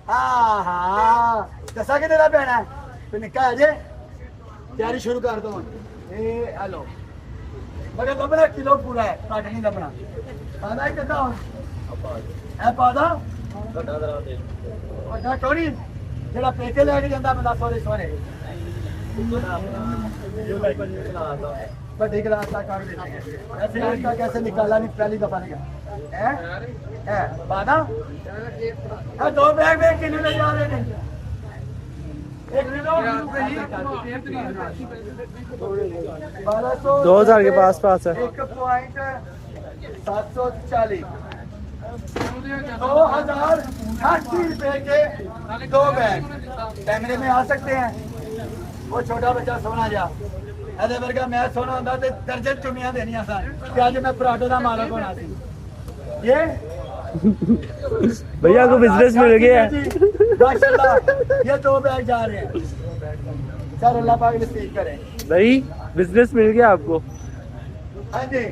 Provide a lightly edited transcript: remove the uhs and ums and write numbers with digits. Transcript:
हाँ हाँ दसा कि तेरा भैन है फिर निका है जे तैयारी शुरू कर दो हेलो मगर लबना किलो पूरा है घट नहीं लबना पादा कितना है पादा वड्डा टोनी जेड़ा पेके लेके जांदा बंदा सोरे सोरे बड़ी गिलास का काट देते ऐसे इसका कैसे निकाला नहीं पहली दफा नहीं है पादा है दो बैग में किलो ले जा रहे हैं 2000 के पास है 1.740 2080 रुपए के 2 बैग कैमरे में आ सकते हैं वो छोटा बच्चा सोना जा ऐसे वर्गा मैं सोना होता तो दर्जन चुमियां देनिया सन आज मैं पराठे का मालक होना सी ये भैया को बिजनेस मिल गया है ये 2 बैग जा रहे हैं सर अल्लाह पाक नसीब करे भाई बिजनेस मिल गया आपको हाँ जी